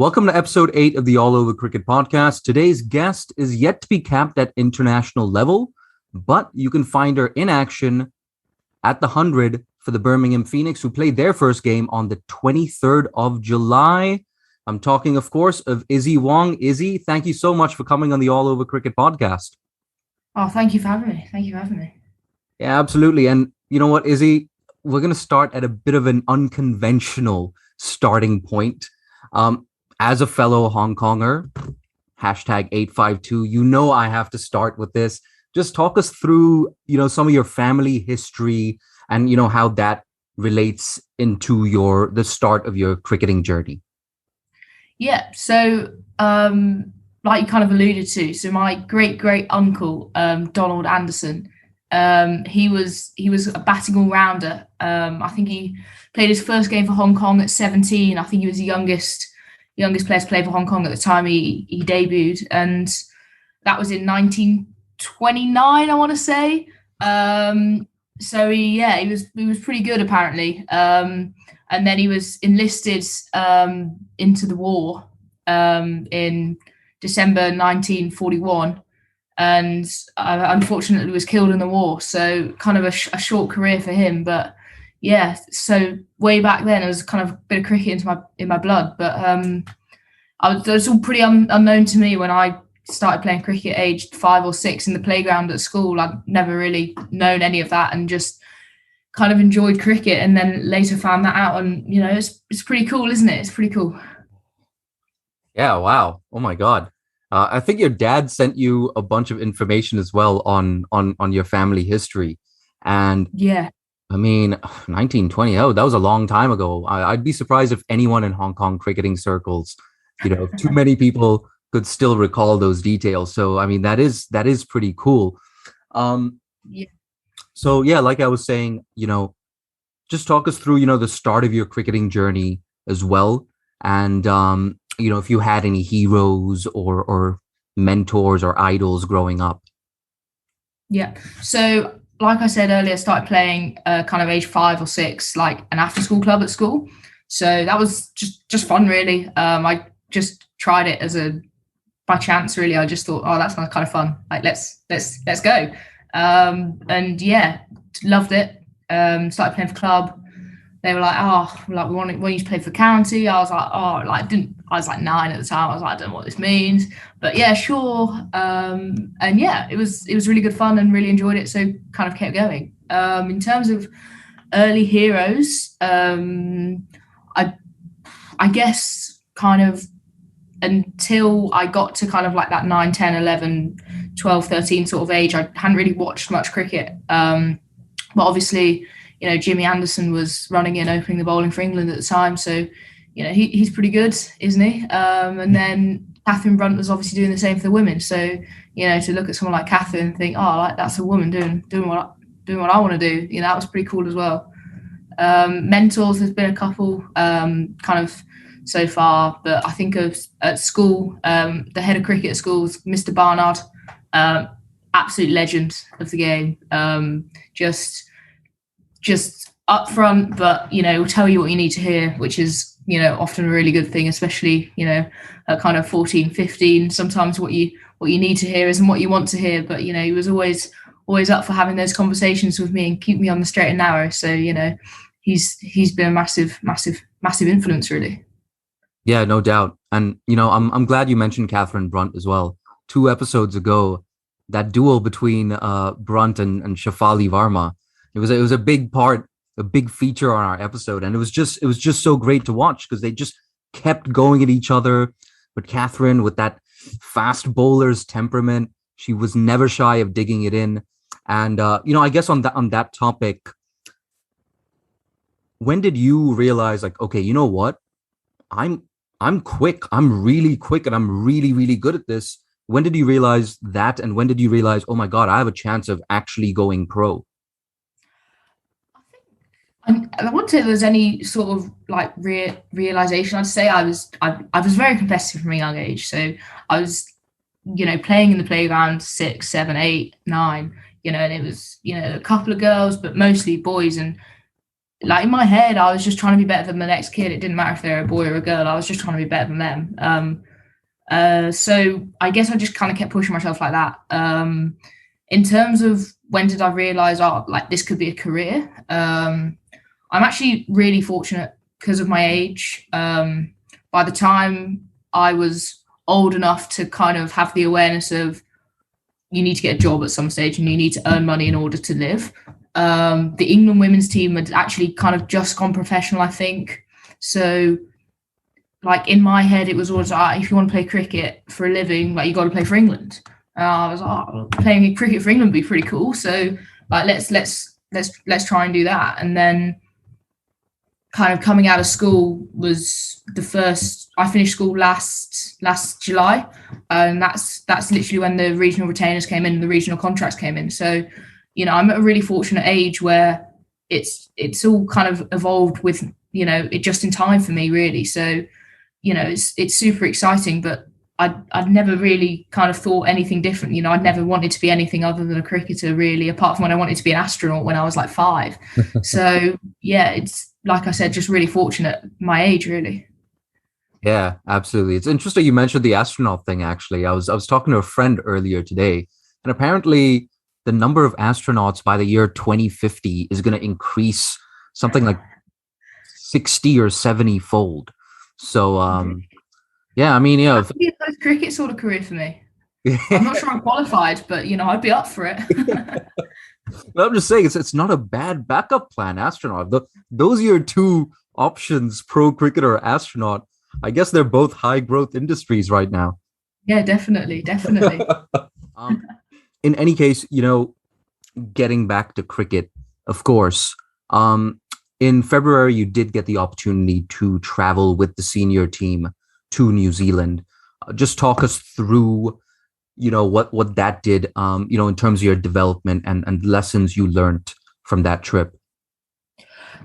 Welcome to episode 8 of the All Over Cricket podcast. Today's guest is yet to be capped at international level, but you can find her in action at the 100 for the Birmingham Phoenix, who played their first game on the 23rd of July. I'm talking, of course, of Issy Wong. Issy, thank you so much for coming on the All Over Cricket podcast. Oh, thank you for having me. Thank you for having me. Yeah, absolutely. And you know what, Issy? We're going to start at a bit of an unconventional starting point. As a fellow Hong Konger, hashtag 852, you know I have to start with this. Just talk us through, some of your family history and, how that relates into the start of your cricketing journey. Yeah, so like you kind of alluded to, so my great uncle, Donald Anderson, he was a batting all-rounder. I think he played his first game for Hong Kong at 17. I think he was the youngest player to play for Hong Kong at the time he debuted, and that was in 1929, I want to say. So he was pretty good apparently, and then he was enlisted into the war in December 1941, and unfortunately was killed in the war. So kind of a short career for him, but. Yeah, so way back then, it was kind of a bit of cricket in my blood, but it was all pretty unknown to me when I started playing cricket aged 5 or 6 in the playground at school. I'd never really known any of that and just kind of enjoyed cricket, and then later found that out, and it's pretty cool, isn't it? It's pretty cool. Yeah, wow. Oh my God. I think your dad sent you a bunch of information as well on your family history, and yeah. I mean, 1920, that was a long time ago. I'd be surprised if anyone in Hong Kong cricketing circles, too many people could still recall those details. So, I mean, that is pretty cool. Yeah. So, yeah, like I was saying, just talk us through, the start of your cricketing journey as well. And, if you had any heroes or mentors or idols growing up. Yeah. So, like I said earlier, I started playing kind of age 5 or 6, like an after-school club at school. So that was just fun, really. I just tried it by chance, really. I just thought, oh, that sounds kind of fun. Like, let's go. And yeah, loved it. Started playing for club. They were like, oh, like we want you to play for county. I was like, oh, I was like 9 at the time. I was like, I don't know what this means, but yeah, sure. And yeah, it was really good fun and really enjoyed it. So kind of kept going. In terms of early heroes, I guess kind of until I got to kind of like that 9, 10, 11, 12, 13 sort of age, I hadn't really watched much cricket. But obviously, Jimmy Anderson was running in, opening the bowling for England at the time. So, he's pretty good, isn't he? And then Catherine Brunt was obviously doing the same for the women. So, to look at someone like Catherine and think, oh, like that's a woman doing what I want to do. That was pretty cool as well. Mentors, there's been a couple kind of so far, but I think at school, the head of cricket at school was Mr. Barnard, absolute legend of the game. Just upfront, but will tell you what you need to hear, which is often a really good thing, especially at kind of 14, 15. Sometimes what you need to hear isn't what you want to hear, but he was always up for having those conversations with me and keep me on the straight and narrow. So he's been a massive influence, really. Yeah, no doubt. And I'm glad you mentioned Catherine Brunt as well. 2 episodes ago, that duel between Brunt and Shafali Varma. It was a big feature on our episode, and it was just so great to watch because they just kept going at each other. But Catherine, with that fast bowler's temperament, she was never shy of digging it in. And I guess on that topic, when did you realize, like, okay, you know what, I'm quick, I'm really quick, and I'm really really good at this? When did you realize that, and when did you realize, oh my God, I have a chance of actually going pro? I wouldn't say there's any sort of like realization. I'd say I was very competitive from a young age. So I was, playing in the playground 6, 7, 8, 9, and it was, a couple of girls, but mostly boys. And like in my head, I was just trying to be better than the next kid. It didn't matter if they were a boy or a girl. I was just trying to be better than them. So I guess I just kind of kept pushing myself like that. In terms of when did I realize, oh, like this could be a career? I'm actually really fortunate because of my age. By the time I was old enough to kind of have the awareness of you need to get a job at some stage and you need to earn money in order to live. The England women's team had actually kind of just gone professional, I think. So, like in my head, it was always if you want to play cricket for a living, like you got to play for England. I was playing cricket for England would be pretty cool. So, like let's try and do that. And then, kind of coming out of school was the first. I finished school last July, and that's literally when the regional retainers came in, and the regional contracts came in. So, I'm at a really fortunate age where it's all kind of evolved with it just in time for me, really. So, it's super exciting, but I'd never really kind of thought anything different. I'd never wanted to be anything other than a cricketer, really, apart from when I wanted to be an astronaut when I was like 5. So yeah, it's like I said, just really fortunate my age, really. Yeah, absolutely. It's interesting you mentioned the astronaut thing. Actually, I was talking to a friend earlier today, and apparently the number of astronauts by the year 2050 is going to increase something like 60 or 70 fold. So yeah, I mean, That'd be a post cricket sort of career for me. I'm not sure I'm qualified, but I'd be up for it. I'm just saying it's not a bad backup plan, astronaut. Those are your two options, pro cricketer or astronaut. I guess they're both high growth industries right now. Yeah, definitely. In any case, getting back to cricket, of course, in February, you did get the opportunity to travel with the senior team to New Zealand. Just talk us through, what that did, in terms of your development and lessons you learned from that trip.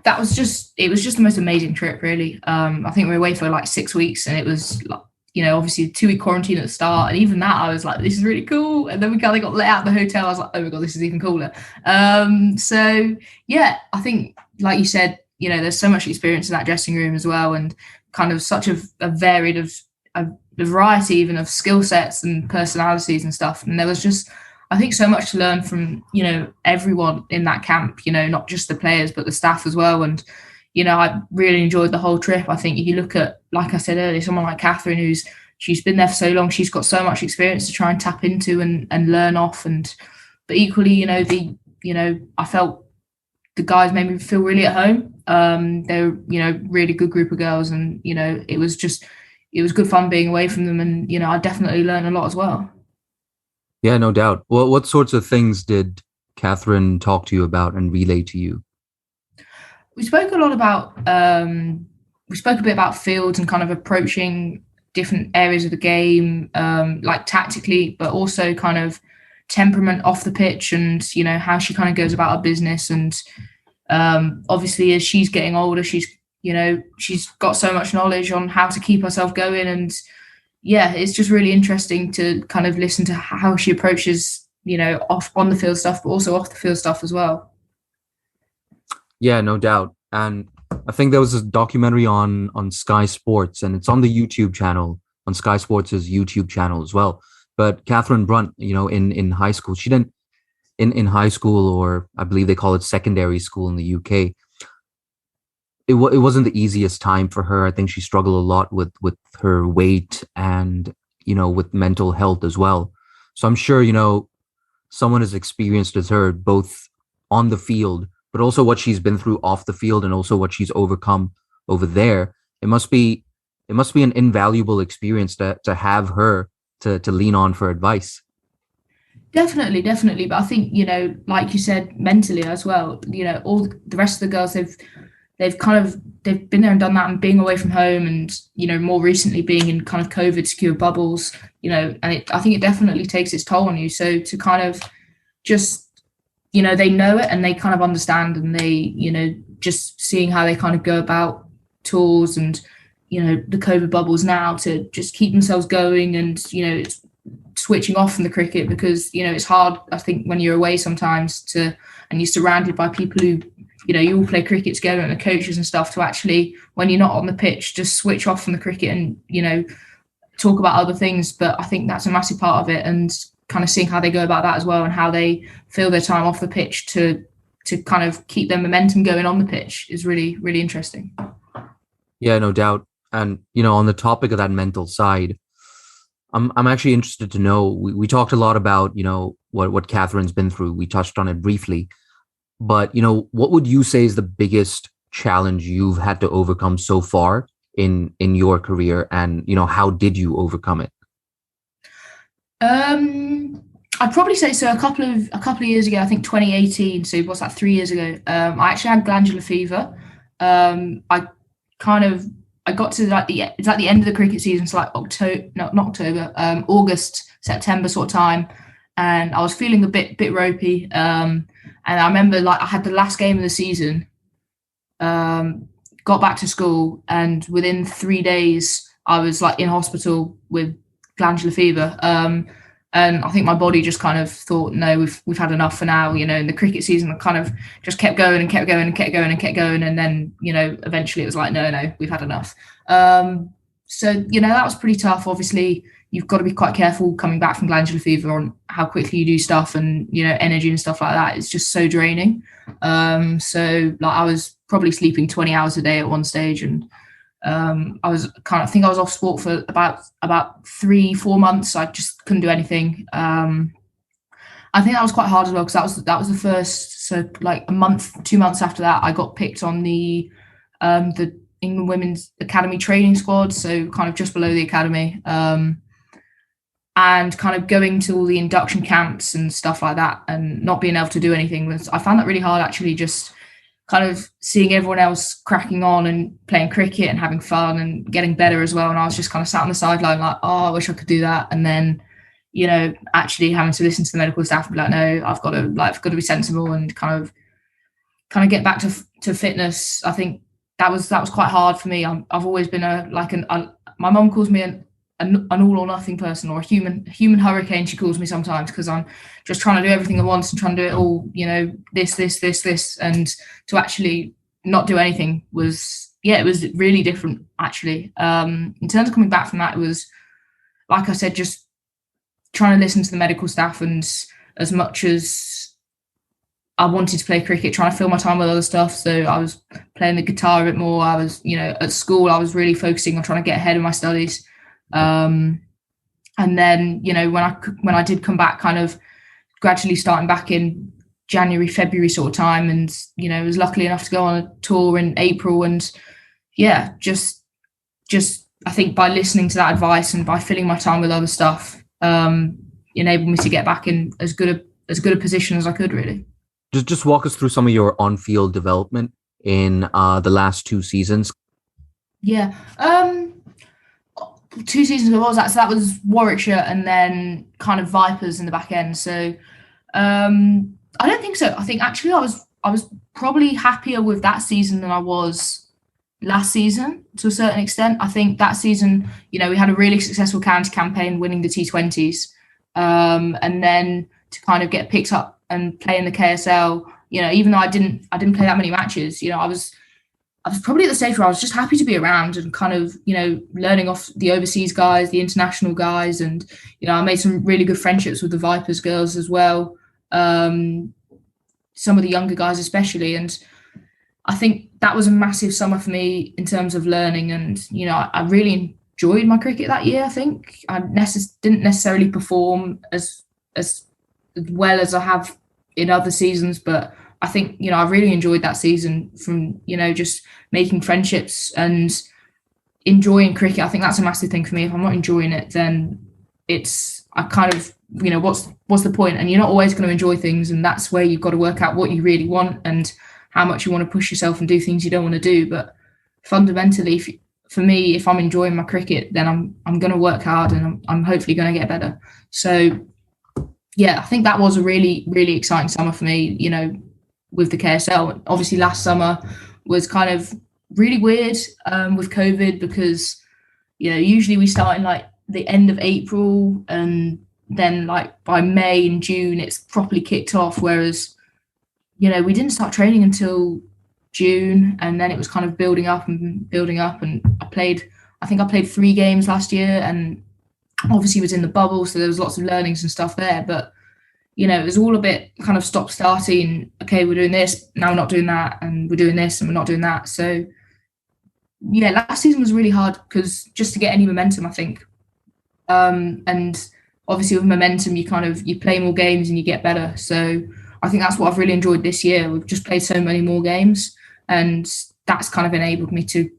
It was just the most amazing trip, really. I think we were away for like 6 weeks, and it was like, obviously a 2-week quarantine at the start, and even that I was like, this is really cool. And then we kind of got let out of the hotel. I was like, oh my god, this is even cooler. So yeah, I think like you said, there's so much experience in that dressing room as well, and kind of such a varied of a variety even of skill sets and personalities and stuff. And there was just, I think, so much to learn from everyone in that camp, not just the players but the staff as well. And I really enjoyed the whole trip. I think if you look at, like I said earlier, someone like Catherine, she's been there for so long, she's got so much experience to try and tap into and learn off. But equally, I felt the guys made me feel really at home. They're really good group of girls, and it was good fun being away from them, and I definitely learned a lot as well. Yeah, no doubt. Well, what sorts of things did Catherine talk to you about and relay to you? We spoke a lot about we spoke a bit about fields and kind of approaching different areas of the game, like tactically, but also kind of temperament off the pitch, and how she kind of goes about her business. And obviously as she's getting older, she's got so much knowledge on how to keep herself going. And yeah, it's just really interesting to kind of listen to how she approaches off on the field stuff, but also off the field stuff as well. Yeah, no doubt. And I think there was a documentary on Sky Sports, and it's on the YouTube channel, on Sky Sports' YouTube channel as well. But Catherine Brunt, in high school, she didn't in high school, or I believe they call it secondary school in the UK. It wasn't the easiest time for her. I think she struggled a lot with her weight and with mental health as well. So I'm sure someone as experienced as her, both on the field, but also what she's been through off the field, and also what she's overcome over there. It must be an invaluable experience to have her to lean on for advice. Definitely. But I think, like you said, mentally as well, all the rest of the girls, they've been there and done that, and being away from home, and, more recently being in kind of COVID secure bubbles, and I think it definitely takes its toll on you. So to kind of just, they know it and they kind of understand, and they, just seeing how they kind of go about tours and, the COVID bubbles now, to just keep themselves going and, switching off from the cricket, because, it's hard, I think, when you're away sometimes and you're surrounded by people who you all play cricket together and the coaches and stuff, to actually, when you're not on the pitch, just switch off from the cricket and, talk about other things. But I think that's a massive part of it, and kind of seeing how they go about that as well, and how they fill their time off the pitch to kind of keep their momentum going on the pitch is really, really interesting. Yeah, no doubt. And, on the topic of that mental side, I'm actually interested to know, we talked a lot about, what Catherine's been through. We touched on it briefly, but, what would you say is the biggest challenge you've had to overcome so far in your career, and, how did you overcome it? I'd probably say, so a couple of years ago, I think 2018, so what's that, 3 years ago, I actually had glandular fever. I got to it's at the end of the cricket season, so like August, September sort of time, and I was feeling a bit ropey. And I remember, like, I had the last game of the season, got back to school, and within 3 days I was like in hospital with glandular fever. And I think my body just kind of thought, no, we've had enough for now. In the cricket season, I kind of just kept going and kept going and kept going and kept going. And then, eventually it was like, no, we've had enough. So, that was pretty tough. Obviously, you've got to be quite careful coming back from glandular fever on how quickly you do stuff, and, energy and stuff like that. It's just so draining. So, like, I was probably sleeping 20 hours a day at one stage, and I think I was off sport for about 3-4 months. I just couldn't do anything. I think that was quite hard as well, because that was the first. So like 2 months after that, I got picked on the England Women's Academy training squad. So kind of just below the academy, and kind of going to all the induction camps and stuff like that, and not being able to do anything I found that really hard, actually. Just kind of seeing everyone else cracking on and playing cricket and having fun and getting better as well. And I was just kind of sat on the sideline like, oh, I wish I could do that. And then, actually having to listen to the medical staff and be like, no, I've got to be sensible and kind of get back to fitness. I think that was quite hard for me. I've always been my mum calls me an all or nothing person, or a human hurricane, she calls me sometimes, because I'm just trying to do everything at once and trying to do it all, this, and to actually not do anything it was really different, actually. In terms of coming back from that, it was, like I said, just trying to listen to the medical staff, and as much as I wanted to play cricket, trying to fill my time with other stuff. So I was playing the guitar a bit more. I was, at school, I was really focusing on trying to get ahead of my studies. And then, when I did come back, kind of gradually starting back in January, February sort of time, and, was lucky enough to go on a tour in April. And just I think by listening to that advice and by filling my time with other stuff, enabled me to get back in as good a position as I could, really. Just walk us through some of your on-field development in the last 2 seasons. Yeah. 2 seasons ago, what was that? So that was Warwickshire, and then kind of Vipers in the back end. So I don't think so. I think actually I was probably happier with that season than I was last season, to a certain extent. I think that season, we had a really successful county campaign, winning the T20s, and then to kind of get picked up and play in the KSL, even though I didn't play that many matches, I was probably at the stage where I was just happy to be around and kind of, learning off the overseas guys, the international guys. And, I made some really good friendships with the Vipers girls as well. Some of the younger guys especially. And I think that was a massive summer for me in terms of learning. And, I really enjoyed my cricket that year. I think I didn't necessarily perform as well as I have in other seasons, but I think, I really enjoyed that season from, just making friendships and enjoying cricket. I think that's a massive thing for me. If I'm not enjoying it, then I kind of, what's the point? And you're not always going to enjoy things. And that's where you've got to work out what you really want and how much you want to push yourself and do things you don't want to do. But fundamentally, for me, if I'm enjoying my cricket, then I'm going to work hard, and I'm hopefully going to get better. So yeah, I think that was a really, really exciting summer for me, with the KSL. Obviously last summer was kind of really weird with COVID, because usually we start in like the end of April, and then like by May and June it's properly kicked off, whereas we didn't start training until June, and then it was kind of building up and building up. And I think I played 3 games last year, and obviously was in the bubble, so there was lots of learnings and stuff there. But it was all a bit kind of stop starting. Okay, we're doing this now, we're not doing that, and we're doing this and we're not doing that. So yeah, last season was really hard because just to get any momentum, I think. And obviously with momentum, you play more games and you get better. So I think that's what I've really enjoyed this year. We've just played so many more games, and that's kind of enabled me to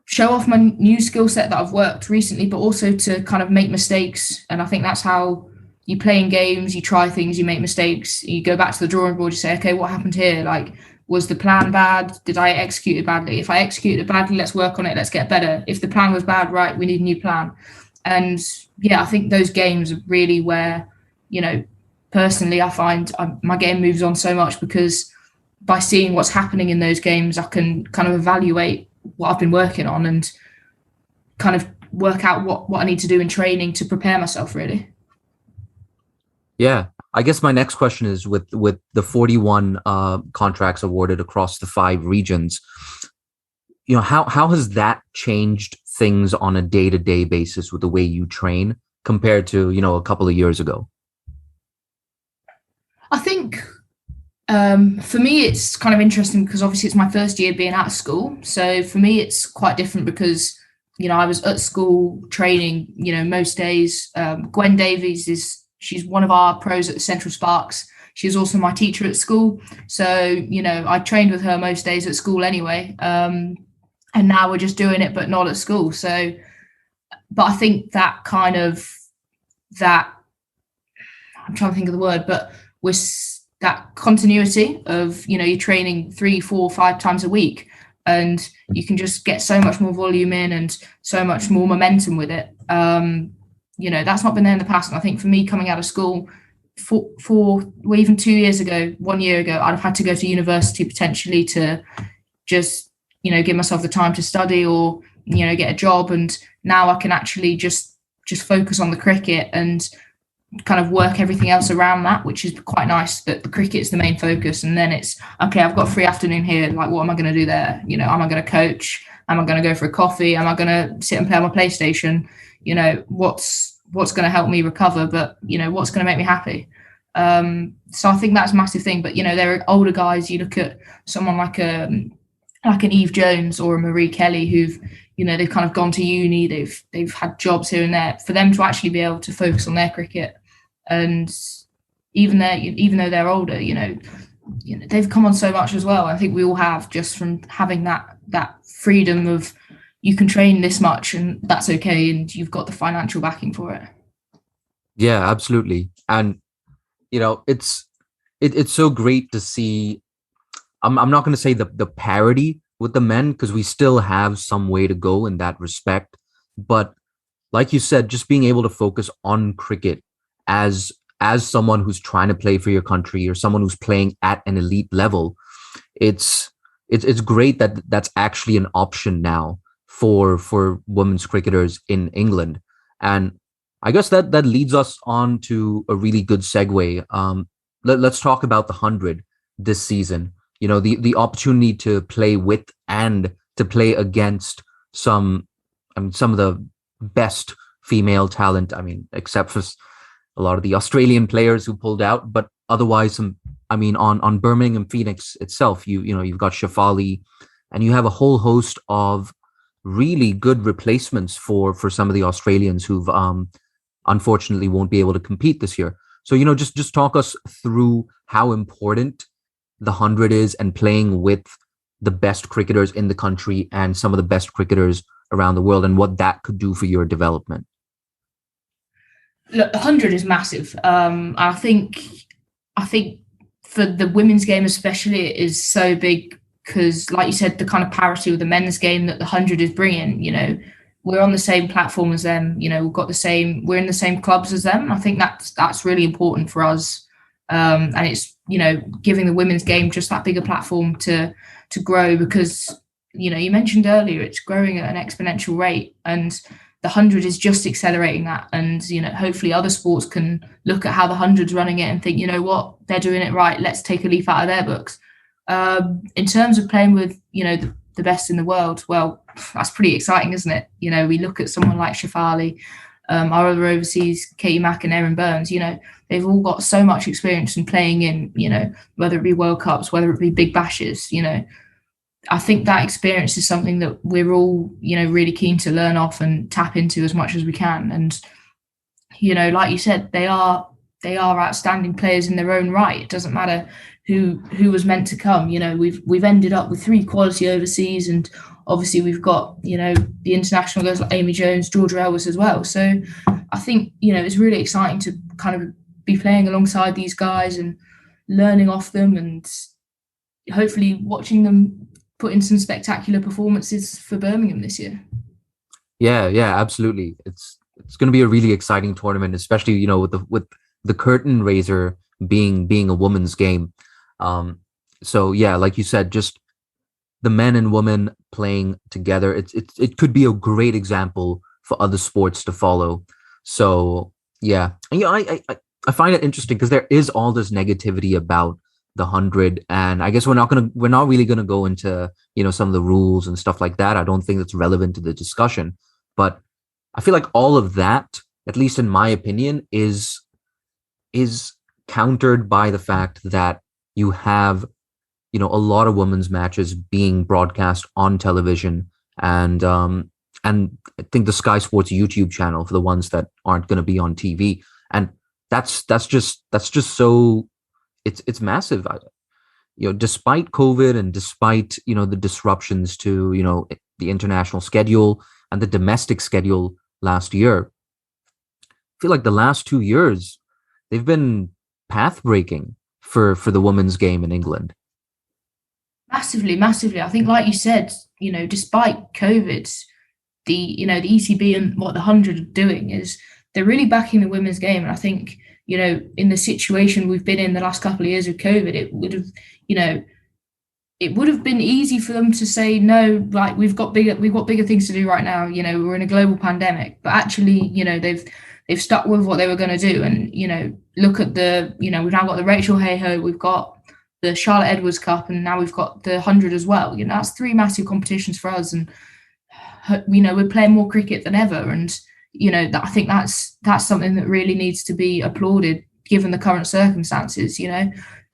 show off my new skill set that I've worked recently, but also to kind of make mistakes. And I think that's how you play in games. You try things, you make mistakes, you go back to the drawing board, you say, okay, what happened here? Like, was the plan bad? Did I execute it badly? If I executed it badly, let's work on it. Let's get better. If the plan was bad, right, we need a new plan. And yeah, I think those games are really where, personally, I find my game moves on so much, because by seeing what's happening in those games, I can kind of evaluate what I've been working on and kind of work out what I need to do in training to prepare myself, really. Yeah. I guess my next question is with the 41 contracts awarded across the 5 regions, how has that changed things on a day-to-day basis with the way you train compared to, a couple of years ago? I think for me, it's kind of interesting because obviously it's my first year being out of school. So for me, it's quite different because, I was at school training, most days. Gwen Davies she's one of our pros at the Central Sparks. She's also my teacher at school. So, I trained with her most days at school anyway. And now we're just doing it, but not at school. So, but I think that I'm trying to think of the word, but with that continuity of, you're training 3, 4, 5 times a week, and you can just get so much more volume in and so much more momentum with it. That's not been there in the past. And I think for me, coming out of school even 2 years ago, 1 year ago, I'd have had to go to university potentially to just, give myself the time to study or, get a job. And now I can actually just focus on the cricket and kind of work everything else around that, which is quite nice, that the cricket is the main focus. And then it's, okay, I've got a free afternoon here. Like, what am I going to do there? Am I going to coach? Am I going to go for a coffee? Am I going to sit and play on my PlayStation? What's going to help me recover, but what's going to make me happy. So I think that's a massive thing. But there are older guys. You look at someone like an Eve Jones or a Marie Kelly, who've they've kind of gone to uni, they've had jobs here and there. For them to actually be able to focus on their cricket, and even though they're older, they've come on so much as well. I think we all have, just from having that freedom of, you can train this much and that's okay, and you've got the financial backing for it. Yeah, absolutely. And it's so great to see. I'm not going to say the parity with the men, because we still have some way to go in that respect, but like you said, just being able to focus on cricket as someone who's trying to play for your country, or someone who's playing at an elite level, it's great that that's actually an option now for women's cricketers in England. And I guess that leads us on to a really good segue. Let's talk about the 100 this season. The opportunity to play with and to play against some of the best female talent. Except for a lot of the Australian players who pulled out, but otherwise, on Birmingham Phoenix itself, you've got Shafali, and you have a whole host of really good replacements for some of the Australians who've unfortunately won't be able to compete this year. So, just talk us through how important the 100 is, and playing with the best cricketers in the country and some of the best cricketers around the world, and what that could do for your development. Look, the 100 is massive. I think for the women's game especially, it is so big because, like you said, the kind of parity with the men's game that the 100 is bringing. We're on the same platform as them. We're in the same clubs as them. I think that's really important for us. And it's, giving the women's game just that bigger platform to grow, because, you mentioned earlier, it's growing at an exponential rate. And the 100 is just accelerating that. And, hopefully other sports can look at how the 100's running it and think, you know what, they're doing it right. Let's take a leaf out of their books. In terms of playing with, the best in the world, well, that's pretty exciting, isn't it? We look at someone like Shafali, our other overseas, Katie Mack and Erin Burns, they've all got so much experience in playing in, whether it be World Cups, whether it be big bashes, I think that experience is something that we're all, really keen to learn off and tap into as much as we can. And, like you said, they are outstanding players in their own right. It doesn't matter who was meant to come. We've ended up with 3 quality overseas, and obviously we've got, the international girls like Amy Jones, Georgia Ellis as well. So I think, it's really exciting to kind of be playing alongside these guys and learning off them, and hopefully watching them put in some spectacular performances for Birmingham this year. Yeah, absolutely. It's going to be a really exciting tournament, especially with the curtain raiser being a women's game. So yeah, like you said, just the men and women playing together. It could be a great example for other sports to follow. So yeah, and I find it interesting because there is all this negativity about the 100, and I guess we're not really gonna go into some of the rules and stuff like that. I don't think that's relevant to the discussion, but I feel like all of that, at least in my opinion, is countered by the fact that you have a lot of women's matches being broadcast on television, and I think the Sky Sports YouTube channel for the ones that aren't going to be on TV, and that's just so. It's massive, despite COVID and despite, the disruptions to, the international schedule and the domestic schedule last year. I feel like the last 2 years, they've been path breaking for the women's game in England. Massively. I think, like you said, despite COVID, the ECB and what the 100 are doing is they're really backing the women's game. And I think, in the situation we've been in the last couple of years with COVID, it would have been easy for them to say no, like we've got bigger things to do right now. We're in a global pandemic, but actually, they've stuck with what they were going to do. And look at we've now got the Rachel Hayhoe, we've got the Charlotte Edwards Cup, and now we've got the 100 as well. That's 3 massive competitions for us, and we're playing more cricket than ever. And I think that's something that really needs to be applauded given the current circumstances.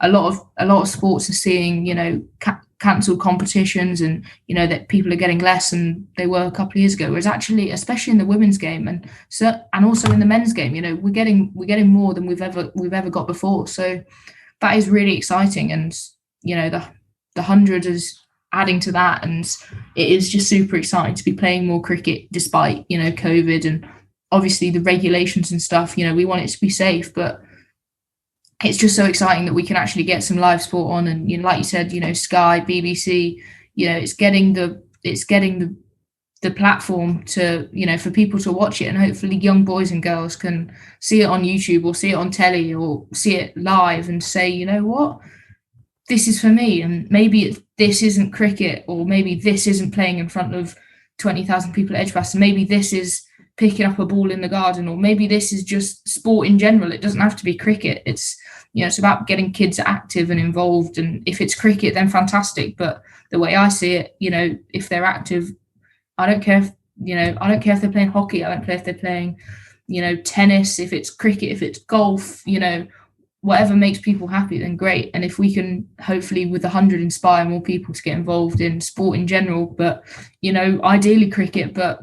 A lot of sports are seeing cancelled competitions, and that people are getting less than they were a couple of years ago. Whereas actually, especially in the women's game and also in the men's game, we're getting more than we've ever got before. So that is really exciting, and the 100 is adding to that, and it is just super exciting to be playing more cricket despite COVID and obviously the regulations and stuff. We want it to be safe, but it's just so exciting that we can actually get some live sport on. And like you said, Sky, BBC, it's getting the platform to for people to watch it, and hopefully young boys and girls can see it on YouTube or see it on telly or see it live and say, you know what, this is for me. And maybe this isn't cricket, or maybe this isn't playing in front of 20,000 people at Edgbaston. Maybe this is picking up a ball in the garden, or maybe this is just sport in general. It doesn't have to be cricket. It's it's about getting kids active and involved. And if it's cricket, then fantastic. But the way I see it, if they're active, I don't care if they're playing hockey. I don't care if they're playing, tennis, if it's cricket, if it's golf, whatever makes people happy, then great. And if we can hopefully with the 100 inspire more people to get involved in sport in general, but ideally cricket, but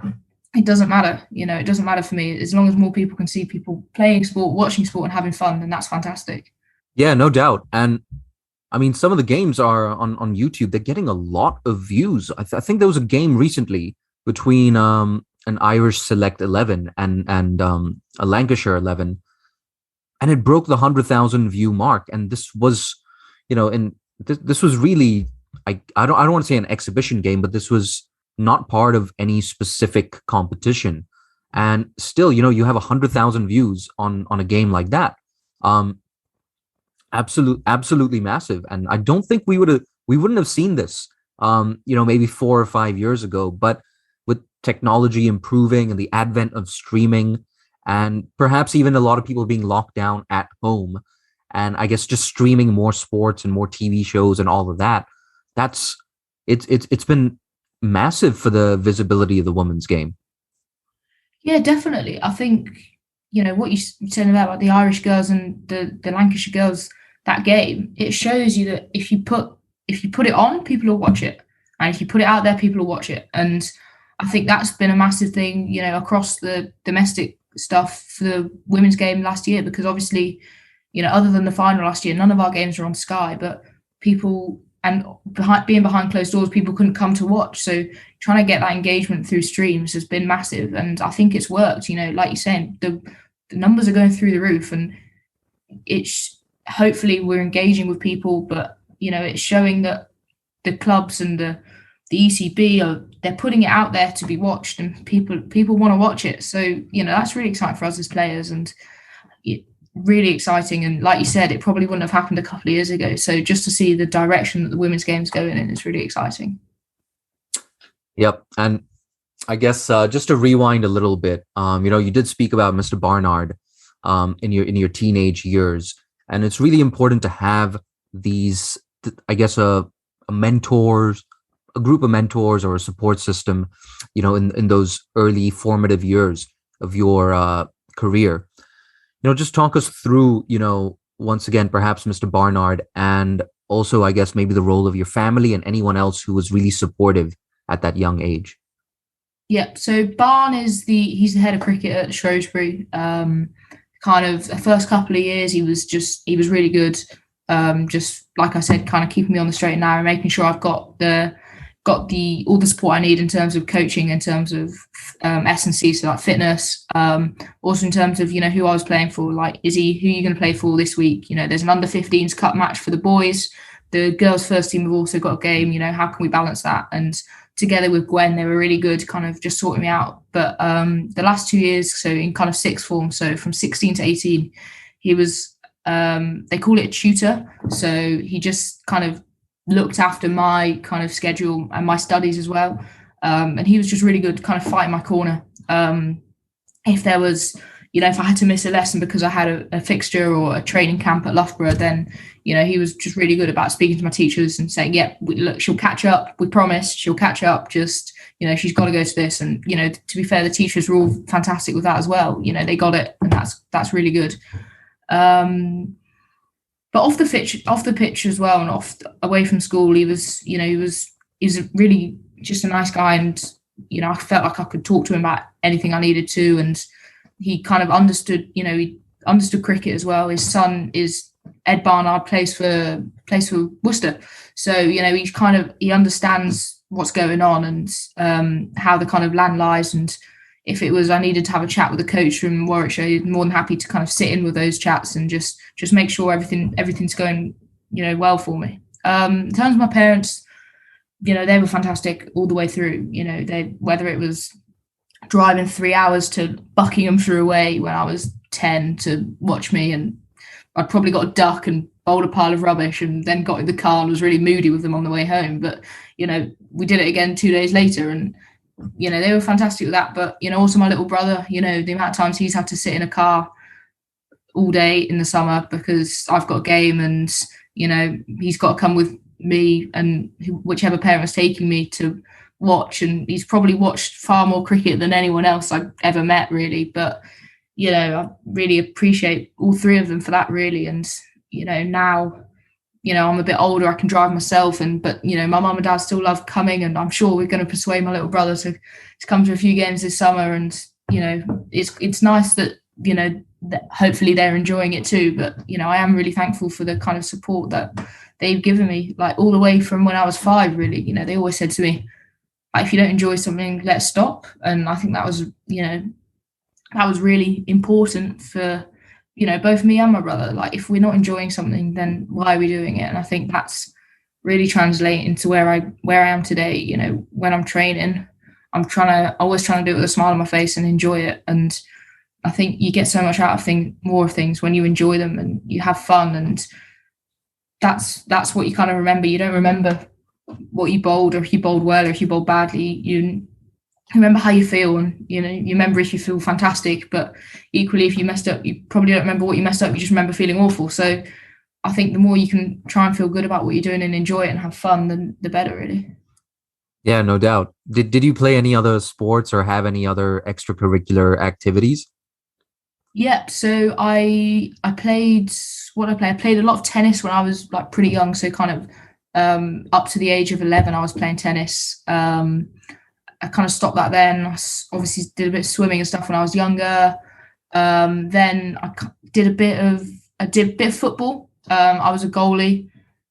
it doesn't matter. It doesn't matter for me. As long as more people can see people playing sport, watching sport and having fun, then that's fantastic. Yeah, no doubt. And I mean, some of the games are on YouTube. They're getting a lot of views. I think there was a game recently between an Irish Select 11 and a Lancashire 11, and it broke the 100,000 view mark. And this was, this was really, I don't want to say an exhibition game, but this was not part of any specific competition. And still, you have 100,000 views on a game like that. Absolutely massive. And I don't think we wouldn't have seen this, maybe 4 or 5 years ago. But with technology improving and the advent of streaming, and perhaps even a lot of people being locked down at home, and I guess just streaming more sports and more TV shows and all of that, that's it's been massive for the visibility of the women's game. Yeah, definitely. I think, what you said about the Irish girls and the Lancashire girls, that game, it shows you that if you put it on, people will watch it, and if you put it out there, people will watch it. And I think that's been a massive thing, across the domestic stuff for the women's game last year, because obviously, other than the final last year, none of our games were on Sky, but people, and being behind closed doors, people couldn't come to watch. So trying to get that engagement through streams has been massive, and I think it's worked. Like you're saying, the numbers are going through the roof, and it's hopefully we're engaging with people, but it's showing that the clubs and the ECB they're putting it out there to be watched, and people want to watch it. So that's really exciting for us as players, and really exciting. And like you said, it probably wouldn't have happened a couple of years ago. So just to see the direction that the women's game's going in is really exciting. Yep. And I guess just to rewind a little bit, you did speak about Mr. Barnard in your teenage years, and it's really important to have these, I guess, a group of mentors or a support system, in those early formative years of your career. Just talk us through, once again, perhaps Mr. Barnard, and also, I guess, maybe the role of your family and anyone else who was really supportive at that young age. Yeah, so Barn he's the head of cricket at Shrewsbury. Kind of the first couple of years, he was really good. Just like I said, kind of keeping me on the straight and narrow, making sure I've got all the support I need in terms of coaching, in terms of S&C, so like fitness, also in terms of who I was playing for, like Issy, who are you going to play for this week? There's an under 15s cup match for the boys. The girls' first team have also got a game. How can we balance that? And together with Gwen, they were really good, kind of just sorting me out. But the last 2 years, so in kind of sixth form, so from 16 to 18, he was they call it a tutor. So he just kind of looked after my kind of schedule and my studies as well. And he was just really good, kind of fighting my corner. If there was, if I had to miss a lesson because I had a fixture or a training camp at Loughborough, then, he was just really good about speaking to my teachers and saying, yeah, look, she'll catch up. We promise she'll catch up. Just, she's got to go to this. And, to be fair, the teachers were all fantastic with that as well. They got it, and that's really good. But off the pitch as well, and away from school, he was really just a nice guy, and I felt like I could talk to him about anything I needed to, and he kind of understood. He understood cricket as well. His son is Ed Barnard, plays for Worcester, so he understands what's going on and how the kind of land lies, and if it was I needed to have a chat with a coach from Warwickshire, he's more than happy to kind of sit in with those chats and just make sure everything's going, well for me. In terms of my parents, they were fantastic all the way through. Whether it was driving 3 hours to Buckinghamshire away when I was 10 to watch me, and I'd probably got a duck and bowled a pile of rubbish and then got in the car and was really moody with them on the way home. But, we did it again 2 days later, and they were fantastic with that. But, also my little brother, the amount of times he's had to sit in a car all day in the summer because I've got a game, and, he's got to come with me and whichever parent was taking me to watch. And he's probably watched far more cricket than anyone else I've ever met, really. But, I really appreciate all three of them for that, really. And, now, I'm a bit older, I can drive myself, but my mum and dad still love coming, and I'm sure we're going to persuade my little brother to come to a few games this summer. And it's nice that that hopefully they're enjoying it too. But I am really thankful for the kind of support that they've given me, like all the way from when I was 5. Really, they always said to me, like, if you don't enjoy something, let's stop. And I think that was really important for both me and my brother. Like, if we're not enjoying something, then why are we doing it? And I think that's really translating to where I am today. When I'm training, I'm always trying to do it with a smile on my face and enjoy it. And I think you get so much out of more of things when you enjoy them and you have fun. And that's what you kind of remember. You don't remember what you bowled, or if you bowled well, or if you bowled badly. remember how you feel, and you remember if you feel fantastic, but equally if you messed up, you probably don't remember what you messed up, you just remember feeling awful. So I think the more you can try and feel good about what you're doing and enjoy it and have fun, then the better, really. Yeah, no doubt. Did you play any other sports or have any other extracurricular activities? Yeah, so I played what I played. I played a lot of tennis when I was like pretty young, so kind of up to the age of 11, I was playing tennis. I kind of stopped that then. Obviously did a bit of swimming and stuff when I was younger. Then I did a bit of football. I was a goalie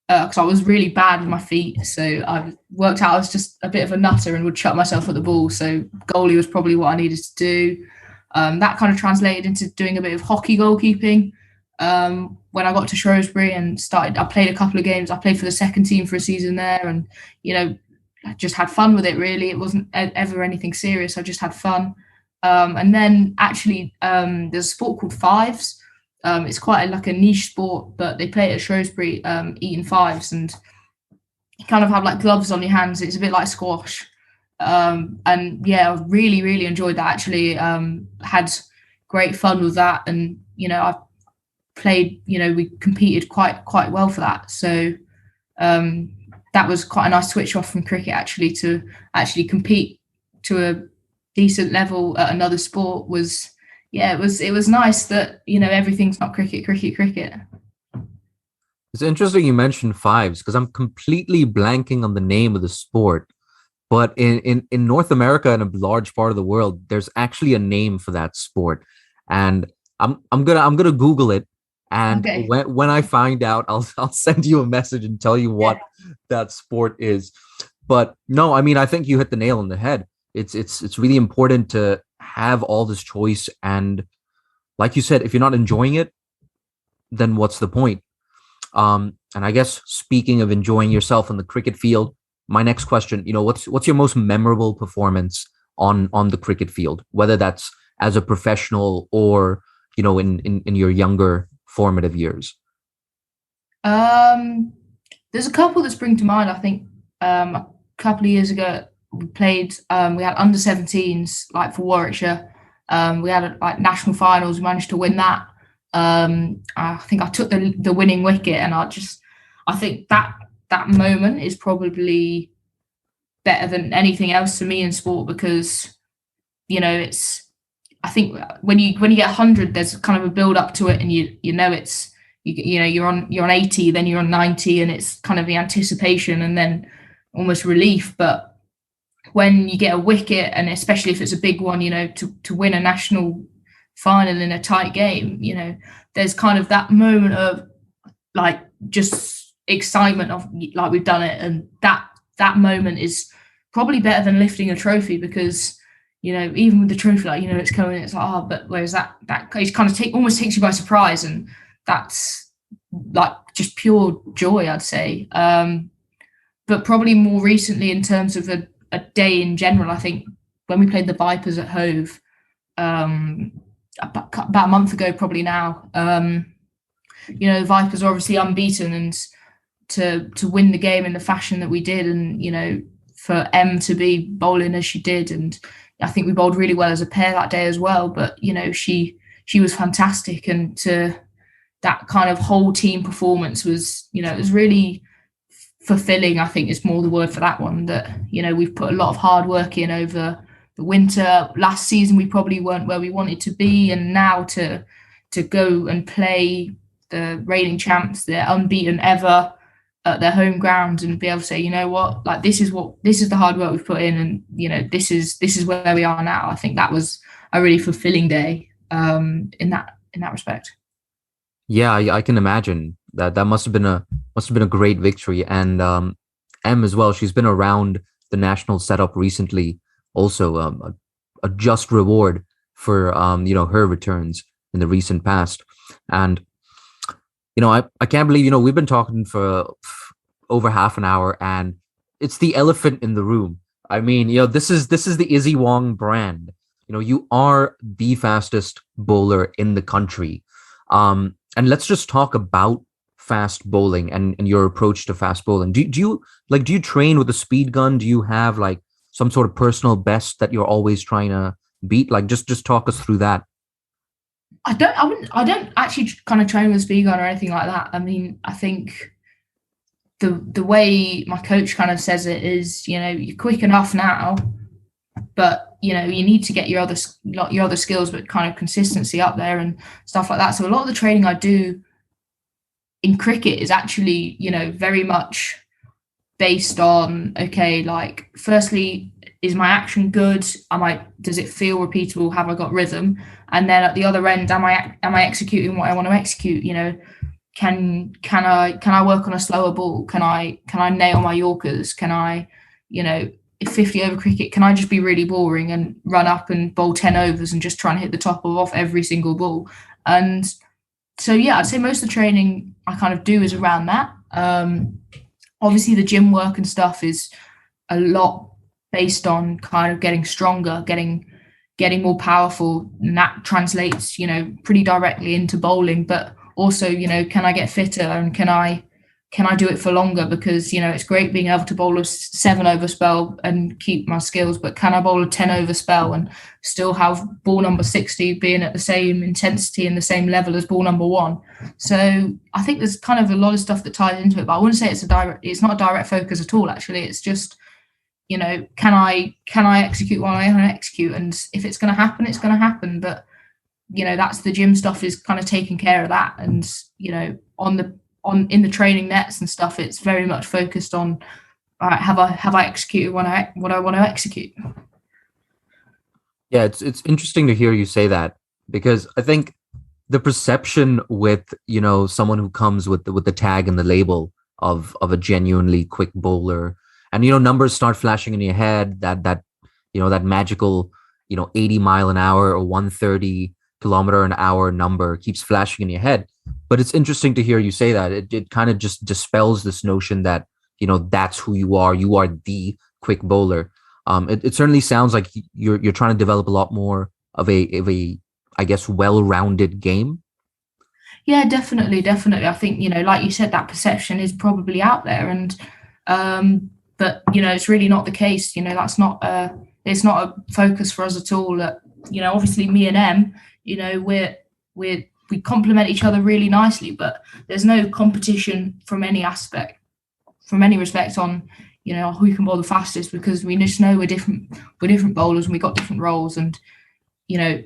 because I was really bad with my feet. So I worked out I was just a bit of a nutter and would chuck myself at the ball. So goalie was probably what I needed to do. That kind of translated into doing a bit of hockey goalkeeping. When I got to Shrewsbury and I played a couple of games. I played for the second team for a season there, and I just had fun with it. Really, it wasn't ever anything serious. I just had fun. And then actually, there's a sport called fives. It's quite like a niche sport, but they play it at Shrewsbury, eating fives, and you kind of have like gloves on your hands. It's a bit like squash. And yeah, I really, really enjoyed that. Actually, had great fun with that, and I played. We competed quite well for that. So that was quite a nice switch off from cricket. Actually, to actually compete to a decent level at another sport was, yeah, it was nice that everything's not cricket. It's interesting you mentioned fives because I'm completely blanking on the name of the sport. But in North America and a large part of the world, there's actually a name for that sport. And I'm gonna Google it. And Okay. when I find out, I'll send you a message and tell you Yeah. what that sport is. But no, I mean, I think you hit the nail on the head. It's really important to have all this choice. And like you said, if you're not enjoying it, then what's the point? And I guess speaking of enjoying yourself in the cricket field, my next question, what's your most memorable performance on the cricket field, whether that's as a professional or in your younger formative years? Um, there's a couple that spring to mind. I think a couple of years ago we played. We had under 17s like for Warwickshire. We had like national finals. We managed to win that. I think I took the winning wicket, and I think that moment is probably better than anything else for me in sport because it's. I think when you get 100, there's kind of a build up to it, and it's you're on 80, then you're on 90, and it's kind of the anticipation and then almost relief. But when you get a wicket, and especially if it's a big one, to win a national final in a tight game, there's kind of that moment of like just excitement of like we've done it, and that moment is probably better than lifting a trophy because even with the trophy, like it's coming, it's like but whereas that it kind of almost takes you by surprise, and that's like just pure joy, I'd say. But probably more recently in terms of a day in general, I think when we played the Vipers at Hove about a month ago, probably now. The Vipers are obviously unbeaten, and to win the game in the fashion that we did, and for Em to be bowling as she did, and I think we bowled really well as a pair that day as well. But she was fantastic, and to that kind of whole team performance was it was really fulfilling. I think is more the word for that one. That we've put a lot of hard work in over the winter. Last season we probably weren't where we wanted to be, and now to go and play the reigning champs, they're unbeaten ever at their home ground, and be able to say, what, like this is the hard work we've put in, and this is where we are now. I think that was a really fulfilling day in that respect. Yeah, I can imagine that must have been a great victory. And Em as well, she's been around the national setup recently, also a just reward for her returns in the recent past. And I can't believe we've been talking for over half an hour, and it's the elephant in the room. I mean, this is the Issy Wong brand. You are the fastest bowler in the country. And let's just talk about fast bowling and your approach to fast bowling. Do you train with a speed gun? Do you have like some sort of personal best that you're always trying to beat? Like just talk us through that. I don't actually kind of train with a speed gun or anything like that. I mean, I think the way my coach kind of says it is, you're quick enough now, but you need to get your other skills, but kind of consistency up there and stuff like that. So a lot of the training I do in cricket is actually, very much based on, okay, like firstly, is my action good? Does it feel repeatable? Have I got rhythm? And then at the other end, am I executing what I want to execute? Can I work on a slower ball? Can I nail my Yorkers? Can I, if 50 over cricket, can I just be really boring and run up and bowl 10 overs and just try and hit the top of off every single ball? And so, yeah, I'd say most of the training I kind of do is around that. Obviously, the gym work and stuff is a lot based on kind of getting stronger, getting more powerful, and that translates, pretty directly into bowling. But also, can I get fitter and can I do it for longer? Because, it's great being able to bowl a 7 over spell and keep my skills, but can I bowl a 10 over spell and still have ball number 60 being at the same intensity and the same level as ball number 1? So I think there's kind of a lot of stuff that ties into it, but I wouldn't say it's not a direct focus at all, actually. It's just, can I execute what I want to execute? And if it's going to happen, it's going to happen. But, that's the gym stuff is kind of taking care of that. And, in the training nets and stuff, it's very much focused on, all right, have I executed what I want to execute? Yeah, it's interesting to hear you say that, because I think the perception with someone who comes with the tag and the label of a genuinely quick bowler, and numbers start flashing in your head, that magical 80 mile an hour or 130 kilometer an hour number keeps flashing in your head. But it's interesting to hear you say that. It kind of just dispels this notion that that's who you are. You are the quick bowler. It certainly sounds like you're trying to develop a lot more of a I guess well-rounded game. Yeah, definitely. I think like you said, that perception is probably out there, and but it's really not the case. That's not it's not a focus for us at all. Obviously me and Em, we complement each other really nicely, but there's no competition from any respect on who can bowl the fastest, because we just know we're different bowlers and we got different roles, and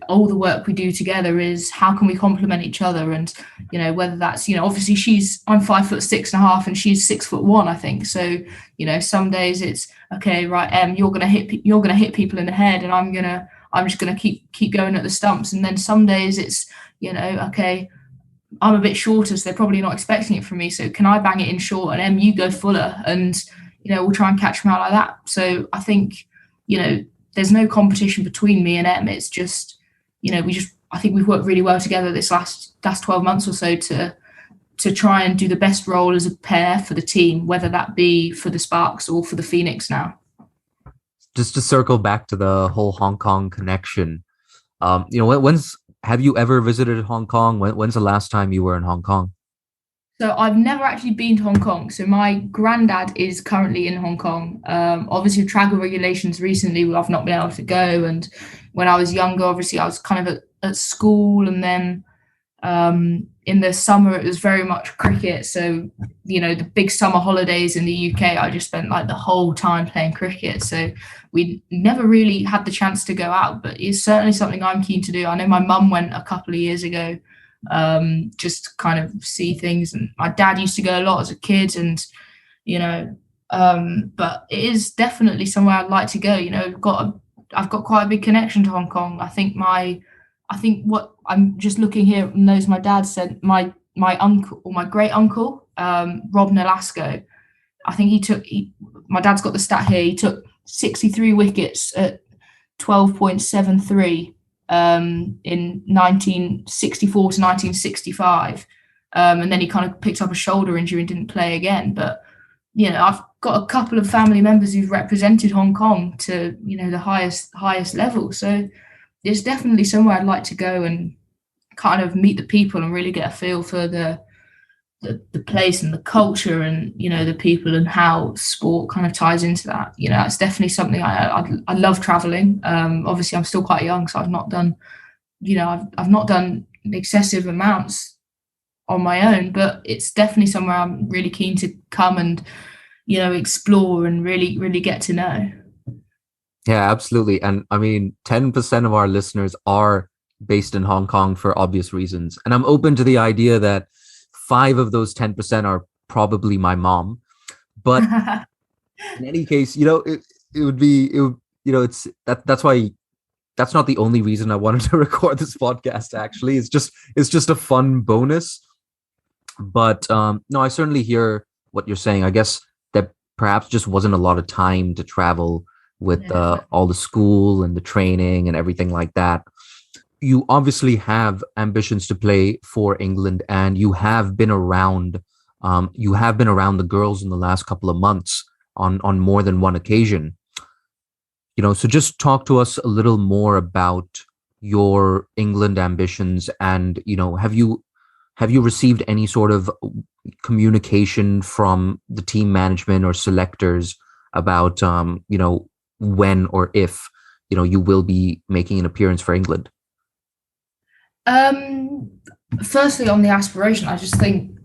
all the work we do together is how can we complement each other. And whether that's obviously I'm 5'6.5" and she's 6'1", I think. So some days it's okay, right, you're gonna hit people in the head, and I'm just gonna keep going at the stumps. And then some days it's okay, I'm a bit shorter, so they're probably not expecting it from me, so can I bang it in short, and you go fuller, and we'll try and catch them out like that. So I think there's no competition between me and Em. It's just I think we've worked really well together this last 12 months or so to try and do the best role as a pair for the team, whether that be for the Sparks or for the Phoenix now. Just to circle back to the whole Hong Kong connection, have you ever visited Hong Kong? When's the last time you were in Hong Kong? So I've never actually been to Hong Kong. So my granddad is currently in Hong Kong. Obviously, with travel regulations recently, I've not been able to go. And when I was younger, obviously, I was kind of at school. And then in the summer, it was very much cricket. So, the big summer holidays in the UK, I just spent like the whole time playing cricket. So we never really had the chance to go out. But it's certainly something I'm keen to do. I know my mum went a couple of years ago, just kind of see things, and my dad used to go a lot as a kid, and but it is definitely somewhere I'd like to go. I've got quite a big connection to Hong Kong. I think what I'm just looking here knows my dad said my uncle, or my great uncle, Rob Nolasco, I think my dad's got the stat here, he took 63 wickets at 12.73 in 1964 to 1965, and then he kind of picked up a shoulder injury and didn't play again. But I've got a couple of family members who've represented Hong Kong to the highest level, so it's definitely somewhere I'd like to go and kind of meet the people and really get a feel for the the place and the culture and the people and how sport kind of ties into that. It's definitely something I love traveling. Obviously I'm still quite young, so I've not done I've not done excessive amounts on my own, but it's definitely somewhere I'm really keen to come and explore and really get to know. Yeah, absolutely. And I mean, 10% of our listeners are based in Hong Kong for obvious reasons. And I'm open to the idea that five of those 10% are probably my mom. But in any case, it would be, it's that's why that's not the only reason I wanted to record this podcast, actually. It's just a fun bonus. But no, I certainly hear what you're saying. I guess that perhaps just wasn't a lot of time to travel with Yeah. all the school and the training and everything like that. You obviously have ambitions to play for England, and you have been around the girls in the last couple of months on more than one occasion. So just talk to us a little more about your England ambitions, and have you received any sort of communication from the team management or selectors about when or if you will be making an appearance for England? Firstly, on the aspiration, I just think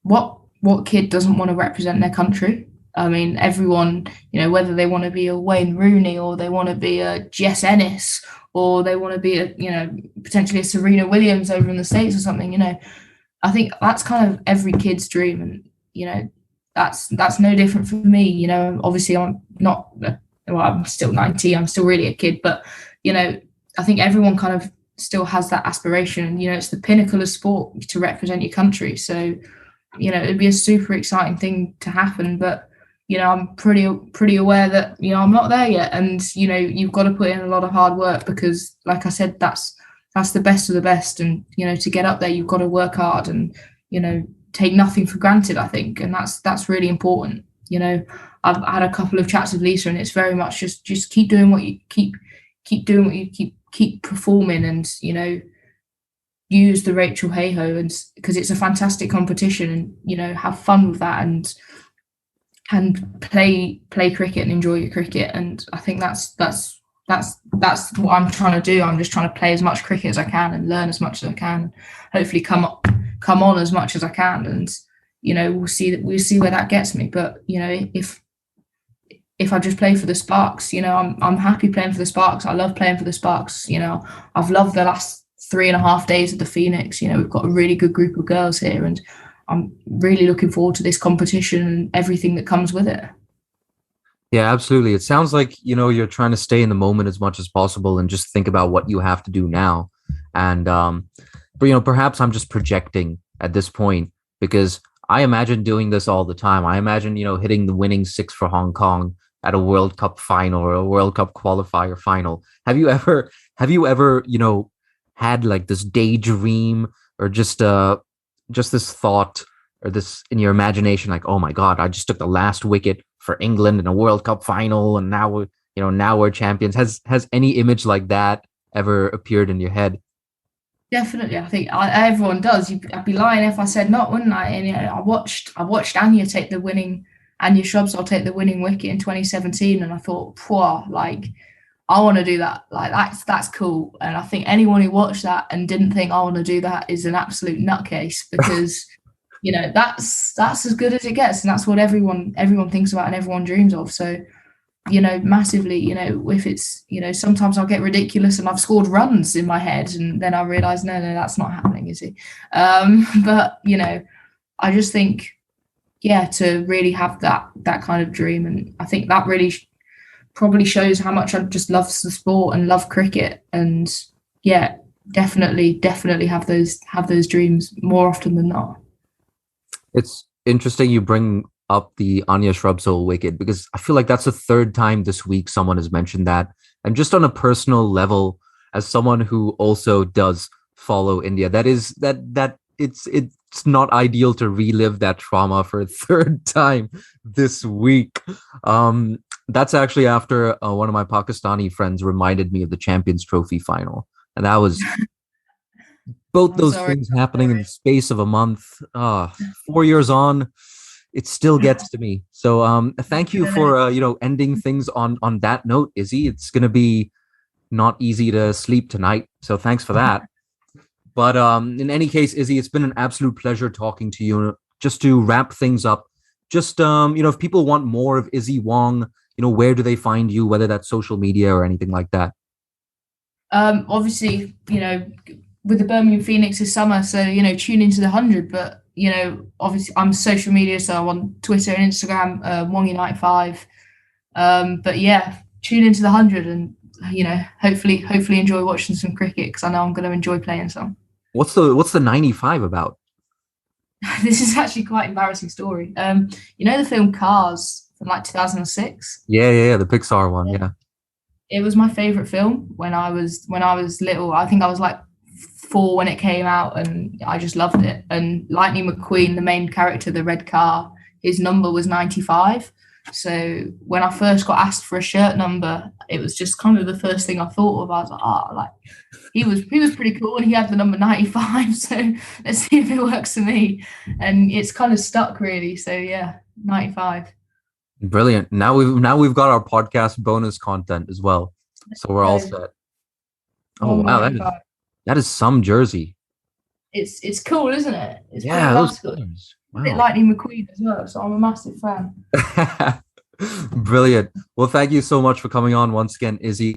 what kid doesn't want to represent their country? I mean, everyone, whether they want to be a Wayne Rooney or they want to be a Jess Ennis or they want to be potentially a Serena Williams over in the States or something, I think that's kind of every kid's dream. And, that's no different for me. Obviously I'm not, well, I'm still 19, I'm still really a kid, but, I think everyone kind of still has that aspiration. It's the pinnacle of sport to represent your country. So, it'd be a super exciting thing to happen, but I'm pretty aware that I'm not there yet, and you've got to put in a lot of hard work because, like I said, that's the best of the best, and to get up there, you've got to work hard and take nothing for granted, I think, and that's really important. I've had a couple of chats with Lisa, and it's very much just keep doing what you keep doing what you keep performing, and use the Rachel Hayhoe, and because it's a fantastic competition, and have fun with that, and play cricket and enjoy your cricket. And I think that's what I'm trying to do. I'm just trying to play as much cricket as I can and learn as much as I can, hopefully come on as much as I can, and we'll see where that gets me. But if I just play for the Sparks, I'm happy playing for the Sparks. I love playing for the Sparks. I've loved the last 3.5 days at the Phoenix. We've got a really good group of girls here, and I'm really looking forward to this competition and everything that comes with it. Yeah, absolutely. It sounds like, you're trying to stay in the moment as much as possible and just think about what you have to do now. And, but, perhaps I'm just projecting at this point, because I imagine doing this all the time. I imagine, hitting the winning six for Hong Kong at a World Cup final or a World Cup qualifier final. Have you ever, had like this daydream or just this thought or this in your imagination, like, oh my God, I just took the last wicket for England in a World Cup final, and now we're champions. Has any image like that ever appeared in your head? Definitely, I think everyone does. I'd be lying if I said not, wouldn't I? And I watched Anya Shrubsole take the winning wicket in 2017, and I thought, like, I want to do that. Like, that's cool. And I think anyone who watched that and didn't think I want to do that is an absolute nutcase, because that's as good as it gets, and that's what everyone thinks about and everyone dreams of. So massively, if it's, sometimes I'll get ridiculous and I've scored runs in my head, and then I realize no, that's not happening, is it? But I just think, to really have that kind of dream, and I think that really probably shows how much I just love the sport and love cricket, and definitely have those dreams more often than not. It's interesting you bring up the Anya Shrubsole wicket, because I feel like that's the third time this week someone has mentioned that. And just on a personal level, as someone who also does follow India, that it's not ideal to relive that trauma for a third time this week. That's actually after one of my Pakistani friends reminded me of the Champions Trophy final, and that was both I'm those sorry. things I'm happening in the sorry. space of a month. 4 years on, it still gets to me. So thank you Really. for ending things on that note, Izzy. It's gonna be not easy to sleep tonight. So thanks for that. But in any case, Izzy, it's been an absolute pleasure talking to you. Just to wrap things up, just if people want more of Issy Wong, where do they find you, whether that's social media or anything like that? Obviously, with the Birmingham Phoenix this summer, so tune into the 100. But obviously, I'm social media, so I'm on Twitter and Instagram, Wongy95. But yeah, tune into the 100, and hopefully enjoy watching some cricket, because I know I'm going to enjoy playing some. What's the 95 about? This is actually quite an embarrassing story. The film Cars from like 2006. Yeah, the Pixar one. Yeah. It was my favorite film when I was little. I think I was like 4 when it came out, and I just loved it. And Lightning McQueen, the main character, the red car, his number was 95. So when I first got asked for a shirt number, it was just kind of the first thing I thought of. I was like, like he was pretty cool, and he had the number 95. So let's see if it works for me. And it's kind of stuck, really. So yeah, 95. Brilliant. Now we've got our podcast bonus content as well. So we're all So set. Oh Wong wow, 95. that is some jersey. It's cool, isn't it? It's pretty Yeah, those classical. colors. A bit Wow. Lightning McQueen as well, so I'm a massive fan. Brilliant. Well, thank you so much for coming on once again, Izzy.